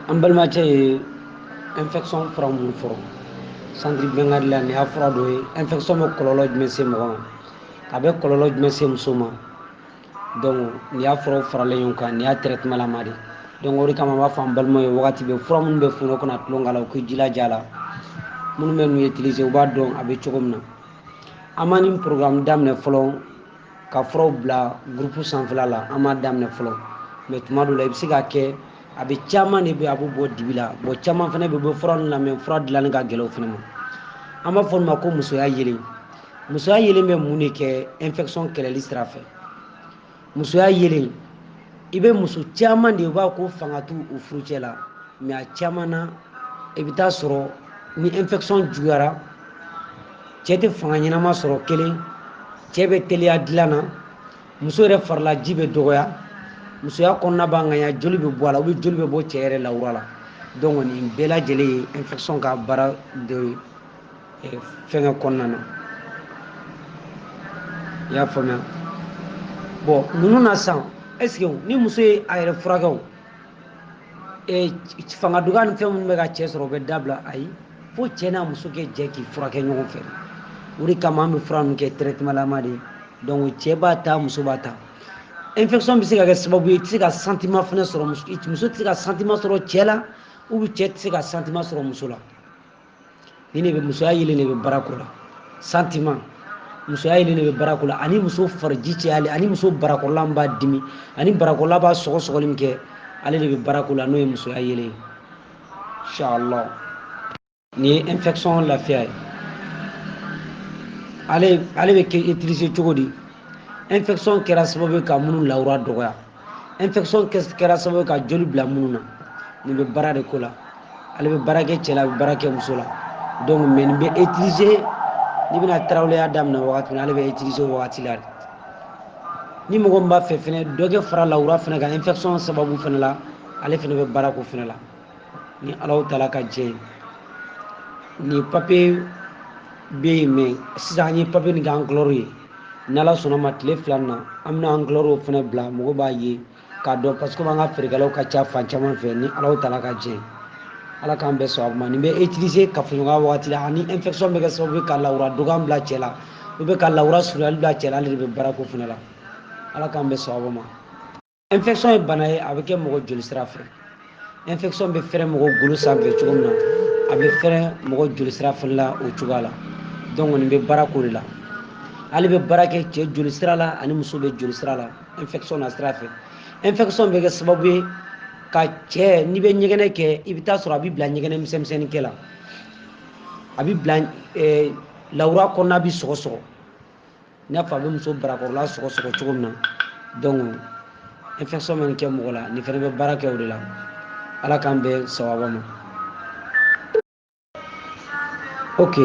an balimakɛ ye infection fura minnu fɔ centre Bɛnkari la nin y'a fura dɔ ye infection bɛ kɔlɔlɔ jumɛn se mɔgɔ ma a bɛ kɔlɔlɔ jumɛn se muso ma donc nin y'a furaw faralen ɲɔgɔn kan nin y'a traitement lama de donc o de kama an b'a fɔ an balimaw ye wagati bɛ fura minnu bɛ funu kana tulon k'a la u k'u jilaja a la minnu bɛ ninnu utiliser u b'a dɔn a bɛ cogo min na an ma nin programme daminɛ fɔlɔ ka furaw bila groupe sanfɛla la an m'a daminɛ fɔlɔ mais tuma dɔw la i bɛ se ka kɛ a bɛ caman de bɛ a bɛ bɔ dibi la bon caman fana bɛ bɔ fura ninnu la mais fura dilanni ka gɛlɛn o fana ma an b'a fɔ nin ma ko musoya yelen musoya yelen bɛ mun de kɛ infection kɛlɛli sira fɛ musoya yelen i bɛ muso caman de ye u b'a ko fanga t'u furucɛ la mais a caman na i bɛ taa sɔrɔ ni infection juguyara cɛ tɛ fanga ɲɛnama sɔrɔ kelen cɛ bɛ teliya dilan na muso yɛrɛ farila ji bɛ dɔgɔya musoya kɔnɔna b'a ŋaɲa joli bɛ bɔ a la ou bien joli bɛ bɔ cɛ yɛrɛ lawura la donc nin bɛɛ lajɛlen ye infection ka baara dɔ ye fɛngɛ kɔnɔna na i y'a faamuya bon ninnu na sisan est ce que ni muso ye a yɛrɛ furakɛ o fanga dɔgɔya ni fɛn minnu bɛ ka cɛ sɔrɔ o bɛ dabila ayi fo cɛ n'a muso kɛ jɛ k'i furakɛ ɲɔgɔn fɛ o de kama an bɛ fura ninnu kɛ traitement lama de donc cɛ b'a ta muso b'a ta infection bɛ se ka kɛ sababu ye i tɛ se ka sentiment fana sɔrɔ muso tɛ se ka sentiment sɔrɔ cɛ la ou bien cɛ tɛ se ka sentiment sɔrɔ muso la ni de bɛ musoya yelen de bɛ baara k'o la sentiment musoya yelen de bɛ baara k'o la ani muso fariji cɛyali ani muso barakɔrɔla min b'a dimi ani barakɔrɔla b'a sɔgɔsɔgɔli min kɛ ale de bɛ baara k'o la n'o ye musoya yelen ye inshallah nin ye infection lafiya ye ale bɛ kɛ utiliser cogo di infection kɛra sababu ye ka minnu lawura dɔgɔya infection kɛra sababu ye ka joli bila minnu na nin bɛ baara de k'o la ale bɛ baara kɛ cɛ la a bɛ baara kɛ muso la donc mais nin bɛ utiliser n'i bɛna taraweleya daminɛ wagati min na ale bɛ utiliser o wagati la ni mɔgɔ min b'a fɛ fɛnɛ dɔ kɛ fara lawura fɛnɛ kan infection sababu fɛnɛ la ale fɛnɛ bɛ baara k'o fɛnɛ la ni Alahu taala ka jɛ ye nin papier bɛ yen mais sisan an ye papier nin kɛ enclore ye ni Ala sɔnna ma tile 2 na an bɛna enclore o fɛnɛ bila mɔgɔ b'a ye k'a dɔn parce que an ka feerekɛlaw ka ca fan caman fɛ ni Alahu taala ka jɛ ye Ala k'an bɛɛ sɔn a ma nin bɛ utiliser kafoɲɔgɔnya wagati la ani infection bɛ kɛ sababu ye ka lawura dɔgɔya bila cɛ la ou bien ka lawura surunyali bila cɛ la ale de bɛ baara k'o fɛnɛ la Ala k'an bɛɛ sɔn a ma infection ye bana ye a bɛ kɛ mɔgɔ joli sira fɛ infection bɛ fɛrɛ mɔgɔ golo sanfɛ cogo min na a bɛ fɛrɛ mɔgɔ joli sira fɛnɛ la o cogoya la donc nin bɛ baara k'o de la ale bɛ baara kɛ cɛ joli sira la ani muso bɛ joli sira la infection na sira fɛ infection bɛ kɛ sababu ye ka cɛ n'i bɛ ɲɛgɛnɛ kɛ i bɛ taa sɔrɔ a bɛ bila ɲɛgɛnɛ misɛnmisɛnnin kɛ la a bɛ bila lawura kɔnɔna bɛ sɔgɔsɔgɔ i n'a fɔ a bɛ muso barakɔrɔla sɔgɔsɔgɔ cogo min na donc infection bɛ nin kɛ mɔgɔ la nin fana bɛ baara kɛ o de la Ala k'an bɛɛ sawaba ma ok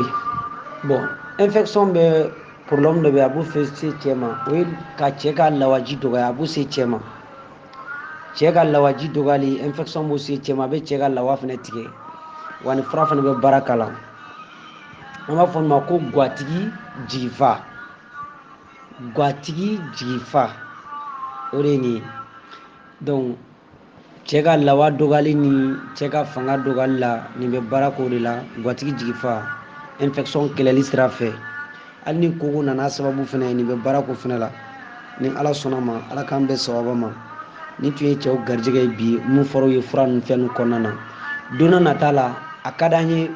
bon infection bɛ problème dɔ bɛ a b'o se cɛ ma o ye ka cɛ ka lawaji dɔgɔya a b'o se cɛ ma cɛ ka lawaji dɔgɔyali infection b'o se cɛ ma a bɛ cɛ ka lawa fana tigɛ wa ni fura fana bɛ baara k'a la an b'a fɔ nin ma ko gatigi jigifa gatigi jigifa o de ye nin ye donc cɛ ka lawa dɔgɔyali ni cɛ ka fanga dɔgɔyali la nin bɛ baara k'o de la gatigi jigifa infection kɛlɛli sira fɛ hali ni koko nana sababu fɛnɛ ye nin bɛ baara k'o fɛnɛ la ni Ala sɔnna ma Ala k'an bɛɛ sawaba ma ni tun ye cɛw garijɛgɛ ye bi mun fɔr'u ye fura ninnu fɛn ninnu kɔnɔna na don n'a nata la a ka d'an ye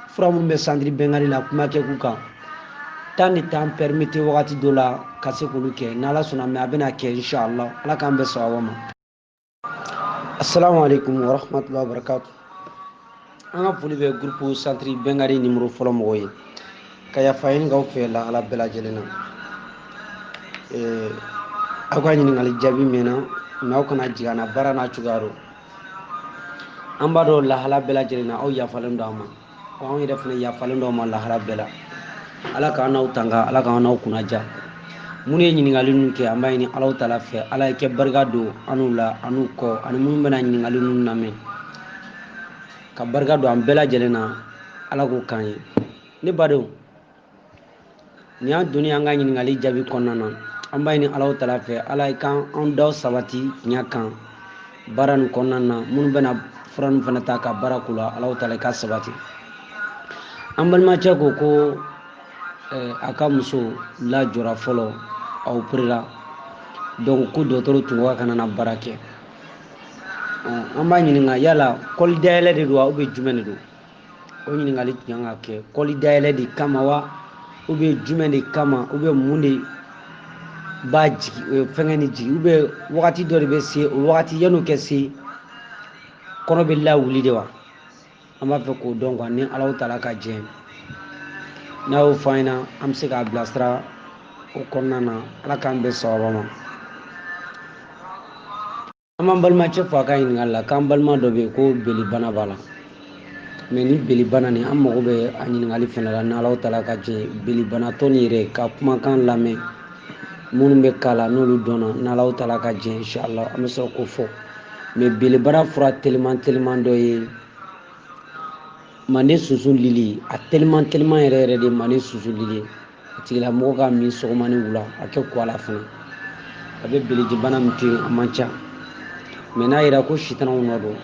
fura minnu bɛ centre Bɛnkari la kuma kɛ k'u kan temps de temps permettez wagati dɔ la ka se k'olu kɛ ni Ala sɔnna mais a bɛna kɛ inshallah Ala k'an bɛɛ sawaba ma assalamu alaikum wa rahmatullahi wa barakatuh an ka foli bɛ groupe centre Bɛnkari numéro fɔlɔ mɔgɔw ye ka yafa ɲini k'aw fɛ la Ala bɛɛ lajɛlen na aw ka ɲininkali jaabi mɛnna mais aw kana jigin an na baara n'a cogoya don an b'a dɔn lahala bɛɛ lajɛlen na aw yafalen don an ma wa anw yɛrɛ fana yafalen don aw ma lahala bɛɛ la Ala k'an n'aw tanga Ala k'an n'aw kunnaja minnu ye ɲininkali ninnu kɛ an b'a ɲini Alahu taala fɛ Ala ye kɛ barika don an n'u la an n'u kɔ ani minnu bɛna ɲininkali ninnu lamɛn ka barika don an bɛɛ lajɛlen na Ala k'o k'an ye ne badenw nin y'an donni an ka ɲininkali jaabi kɔnɔna na an b'a ɲini Alahu taala fɛ Ala ye k'an daw sabati tiɲɛ kan baara nin kɔnɔna na minnu bɛna furan fana ta ka barakula Allah taala ka sabati an balimakɛ ko a ka muso la jɔra fɔlɔ a operera donc ko dɔgɔtɔrɔ tun ko kana na baara kɛ an b'a ɲininka yala kɔli dayɛlɛ de don wa ou bien jumɛn de don o ɲininkali tun kan ka kɛ kɔli dayɛlɛ de kama wa ou bien jumɛn de kama ou bien mun de b'a jigi fɛngɛ ni jigi ou bien wagati dɔ de bɛ se o wagati yan'o kɛ se kɔnɔ bɛ lawuli de wa an b'a fɛ k'o dɔn quoi ni Alahu taala ka jɛ n'a y'o fɔ an ɲɛna an bɛ se k'a bilasira o kɔnɔna na Ala k'an bɛn sababa ma an b'an balimacɛ fɔ a ka ɲininkali la k'an balima dɔ bɛ yen ko belibana b'a la mais ni belibana nin an mago bɛ a ɲininkali fana la ni Alahu taala ka jɛ belibanatɔ nin yɛrɛ ka kumakan lamɛn minnu bɛ k'a la n'olu dɔnna ni Alahu taala ka jɛ inshallah an bɛ sɔrɔ k'o fɔ mais belibana fura teliman dɔ ye manden susu lili a teliman yɛrɛ yɛrɛ de manden susu lili a tigilamɔgɔ ka min sɔgɔma ni wula a kɛ ko a la fana a bɛ belibana min to yen a man ca mais n'a yɛrɛ ko sitanaw nɔ don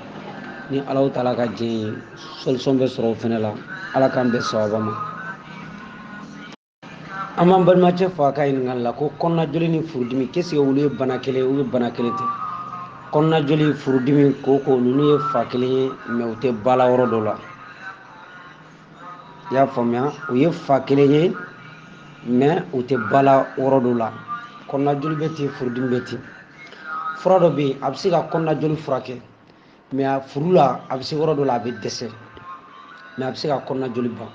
ni Alahu taala ka jɛ ye solution bɛ sɔrɔ o fana la Ala k'an bɛn sababa ma an b'an balimacɛ fɔ a ka ɲininkali la ko kɔnɔnajoli ni furudimi qu'est-ce que olu ye bana kelen ou bien bana kelen tɛ kɔnɔnajoli furudimi koko ninnu ye fa kelen ye mais u tɛ bala yɔrɔ dɔ la i y'a faamuya u ye fa kelen ye mais u tɛ bala yɔrɔ dɔ la kɔnɔnajoli bɛ ten furudimi bɛ ten fura dɔ bɛ yen a bɛ se ka kɔnɔnajoli furakɛ mais a furu la a bɛ se yɔrɔ dɔ la a bɛ dɛsɛ mais a bɛ se ka kɔnɔnajoli ban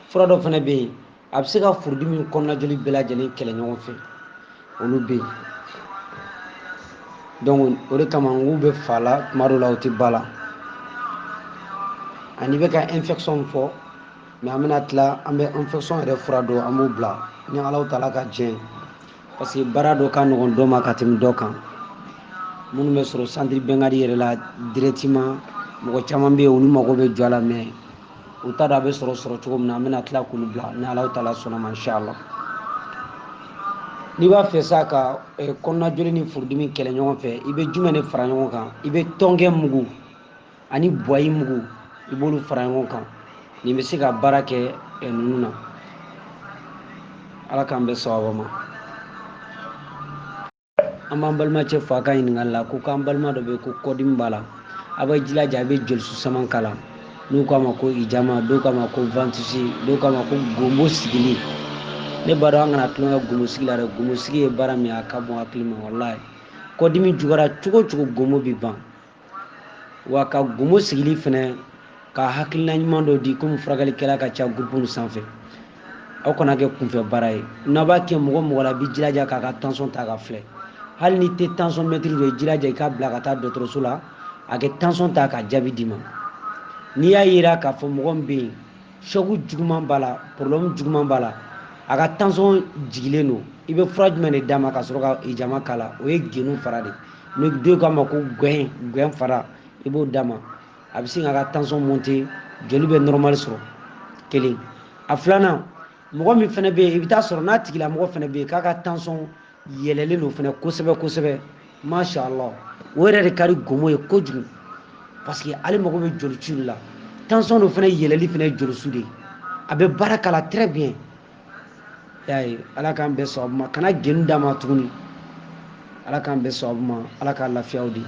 fura dɔ fana bɛ yen a bɛ se ka furudimi kɔnɔnajoli bɛɛ lajɛlen kɛlɛ ɲɔgɔn fɛ olu bɛ yen donc o de kama n k'u bɛ fa la tuma dɔw la u tɛ ba la ani bɛ ka infection fɔ mais an bɛna tila an bɛ infection yɛrɛ fura dɔn an b'o bila ni Alahu taala ka jɛ parce que baara dɔ ka nɔgɔn dɔ ma ka tɛmɛ dɔ kan minnu bɛ sɔrɔ centre Bɛnkadi yɛrɛ la directement mɔgɔ caman bɛ yen olu mago bɛ jɔ a la mais u t'a dɔn a bɛ sɔrɔ cogo min na an bɛna tila k'olu bila ni Alahu taala sɔnna ma inshallah n'i b'a fɛ sa ka kɔnɔnajoli ni furudimi kɛlɛ ɲɔgɔn fɛ i bɛ jumɛn de fara ɲɔgɔn kan i bɛ tɔnkɛ mugu ani buwayi mugu i b'olu fara ɲɔgɔn kan nin bɛ se ka baara kɛ ninnu na Ala k'an bɛn sababa ma an b'an balimacɛ fɔ a ka ɲininkali la ko k'an balima dɔ bɛ yen ko kɔdimi b'a la a bɛ jilaja a bɛ jolisu saman k'a la n'u k'a ma ko ijama dɔw k'a ma ko ventouse dɔw k'a ma ko gonbo sigili ne b'a dɔn an kana tulonkɛ gonbo sigi la dɛ gonbo sigi ye baara min a ka bon hakili ma walahi kɔdimi juguyara cogo cogo gonbo bɛ ban wa ka gonbo sigili fana ka hakilina ɲuman dɔ di komi furakɛlikɛla ka ca groupe sanfɛ aw kana kɛ kunfɛ baara ye n'a b'a kɛ mɔgɔ mɔgɔ la i bɛ jilaja k'a ka tension ta ka filɛ hali ni tɛ tension mètre dɔ ye jilaja i k'a bila ka taa dɔgɔtɔrɔso la a kɛ tension ta ka jaabi d'i ma n'i y'a yira k'a fɔ mɔgɔ min bɛ yen choc juguman b'a la problème juguman b'a la a ka tension jigilen don i bɛ fura jumɛn de d'a ma ka sɔrɔ ka ijama k'a la o ye genu fara de ni dɔw k'a ma ko gɛn fara i b'o d'a ma a bɛ sin k'a ka tension monter joli bɛ normal sɔrɔ kelen a filanan mɔgɔ min fana bɛ yen i bɛ taa sɔrɔ n'a tigilamɔgɔ fana bɛ yen k'a ka tension yɛlɛlen don fana kosɛbɛ masha Allah o yɛrɛ de ka di gonmo ye kojugu parce que ale mago bɛ jolici de la tension dɔ fana yɛlɛli fana ye jolisu de ye a bɛ baara k'a la très bien y'a ye Ala k'an bɛn sababu ma kana genu d'a ma tuguni Ala k'an bɛn sababu ma Ala ka lafiyaw di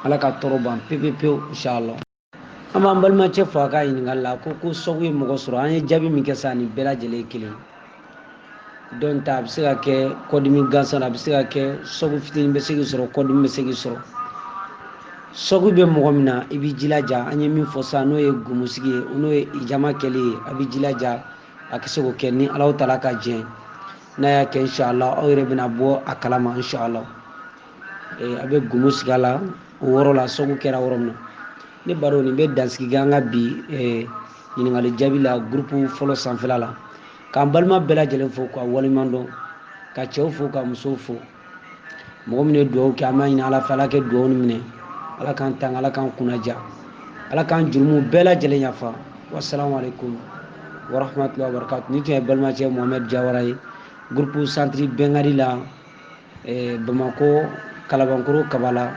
Ala ka tɔɔrɔ ban pewu inshallah an b'an balimacɛ fɔ a ka ɲininkali la ko sɔgu ye mɔgɔ sɔrɔ an ye jaabi min kɛ sa nin bɛɛ lajɛlen ye kelen dɔn ta a bɛ se ka kɛ kɔdimi gansan a bɛ se ka kɛ sɔgu fitinin bɛ se k'i sɔrɔ kɔdimi bɛ se k'i sɔrɔ sɔgu bɛ mɔgɔ min na i bɛ jilaja an ye min fɔ sa n'o ye gomusigi ye n'o ye ijama kɛli ye a bɛ jilaja a ka se k'o kɛ ni Alahu taala ka jɛ n'a y'a kɛ inshallah aw yɛrɛ bɛna bɔ a kalama inshallah a bɛ gomo sigi a la o yɔrɔ la sɔgu kɛra yɔrɔ min na ne b'a dɔn nin bɛ dansigi kɛ an ka bi ɲininkali jaabi la groupe fɔlɔ sanfɛla la k'an balima bɛɛ lajɛlen fo k'a waleɲuman dɔn ka cɛw fo ka musow fo mɔgɔ min ye dugawu kɛ an b'a ɲini Ala fɛ Ala kɛ dugawu nin minɛ Ala k'an tanga Ala k'an kunnaja Ala k'an jurumu bɛɛ lajɛlen yafa wassalamu alaikum wa rahmatullahi wa barakatuh ni tun ye balimacɛ Mohamed Jawara ye groupe centre Bɛnkadi la Bamako Kalabankoro Kabala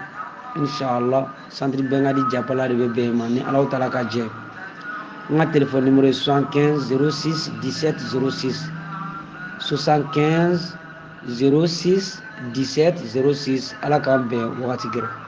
Inch'Allah, centre Bengadi Diapala de bébé ni Allah Ta'ala ka jɛ. Mon téléphone numéro est 75 06 17 06. 75 06 17 06. Allah k'an bɛn wagati gɛrɛ.